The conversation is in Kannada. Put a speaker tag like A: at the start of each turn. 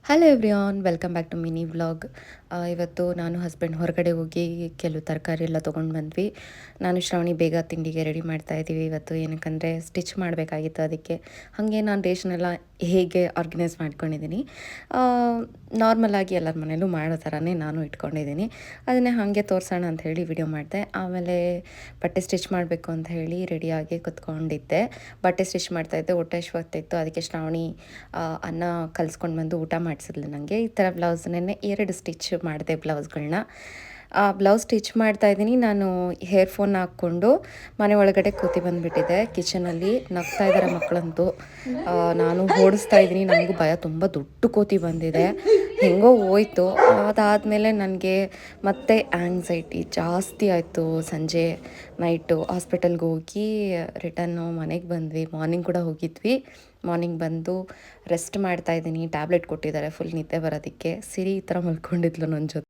A: Hello everyone, welcome back to mini vlog. ಇವತ್ತು ನಾನು ಹಸ್ಬೆಂಡ್ ಹೊರಗಡೆ ಹೋಗಿ ಕೆಲವು ತರಕಾರಿ ಎಲ್ಲ ತೊಗೊಂಡು ಬಂದ್ವಿ. ನಾನು ಶ್ರಾವಣಿ ಬೇಗ ತಿಂಡಿಗೆ ರೆಡಿ ಮಾಡ್ತಾ ಇದ್ದೀವಿ ಇವತ್ತು. ಏನಕ್ಕಂದರೆ ಸ್ಟಿಚ್ ಮಾಡಬೇಕಾಗಿತ್ತು, ಅದಕ್ಕೆ ಹಾಗೆ ನಾನು ರೇಷನೆಲ್ಲ ಹೇಗೆ ಆರ್ಗನೈಸ್ ಮಾಡ್ಕೊಂಡಿದ್ದೀನಿ. ನಾರ್ಮಲಾಗಿ ಎಲ್ಲರ ಮನೇಲೂ ಮಾಡೋ ಥರನೇ ನಾನು ಇಟ್ಕೊಂಡಿದ್ದೀನಿ. ಅದನ್ನೇ ಹಾಗೆ ತೋರಿಸೋಣ ಅಂತ ಹೇಳಿ ವಿಡಿಯೋ ಮಾಡಿದೆ. ಆಮೇಲೆ ಬಟ್ಟೆ ಸ್ಟಿಚ್ ಮಾಡಬೇಕು ಅಂತ ಹೇಳಿ ರೆಡಿಯಾಗಿ ಕುತ್ಕೊಂಡಿದ್ದೆ. ಬಟ್ಟೆ ಸ್ಟಿಚ್ ಮಾಡ್ತಾಯಿದ್ದೆ, ಹೊಟ್ಟೆ ಹಶ್ವಾಗ್ತಿತ್ತು. ಅದಕ್ಕೆ ಶ್ರಾವಣಿ ಅನ್ನ ಕಲಿಸ್ಕೊಂಡು ಬಂದು ಊಟ ಮಾಡಿಸಿದ್ಲು ನನಗೆ. ಈ ಥರ ಬ್ಲೌಸ್ನೇ 2 ಸ್ಟಿಚ್ ಮಾಡಿದೆ ಬ್ಲೌಸ್ಗಳನ್ನ. ಬ್ಲೌಸ್ ಸ್ಟಿಚ್ ಮಾಡ್ತಾಯಿದ್ದೀನಿ. ನಾನು ಹೇರ್ಫೋನ್ ಹಾಕ್ಕೊಂಡು ಮನೆ ಒಳಗಡೆ ಕೂತಿ ಬಂದುಬಿಟ್ಟಿದ್ದೆ. ಕಿಚನಲ್ಲಿ ನಗ್ತಾ ಇದ್ದಾರೆ ಮಕ್ಕಳಂತೂ. ನಾನು ಓಡಿಸ್ತಾ ಇದ್ದೀನಿ. ನನಗೂ ಭಯ, ತುಂಬ ದೊಡ್ಡ ಕೋತಿ ಬಂದಿದೆ. ಹೆಂಗೋ ಹೋಯ್ತು. ಅದಾದಮೇಲೆ ನನಗೆ ಮತ್ತೆ ಆ್ಯಂಗ್ಸೈಟಿ ಜಾಸ್ತಿ ಆಯಿತು. ಸಂಜೆ ನೈಟು ಹಾಸ್ಪಿಟಲ್ಗೆ ಹೋಗಿ ರಿಟರ್ನು ಮನೆಗೆ ಬಂದ್ವಿ. ಮಾರ್ನಿಂಗ್ ಕೂಡ ಹೋಗಿದ್ವಿ. ಮಾರ್ನಿಂಗ್ ಬಂದು ರೆಸ್ಟ್ ಮಾಡ್ತಾಯಿದ್ದೀನಿ. ಟ್ಯಾಬ್ಲೆಟ್ ಕೊಟ್ಟಿದ್ದಾರೆ ಫುಲ್ ನಿದ್ದೆ ಬರೋದಕ್ಕೆ. ಸಿರಿ ಈ ಥರ ಮಲ್ಕೊಂಡಿದ್ಲು ನನ್ನ ಜೊತೆ.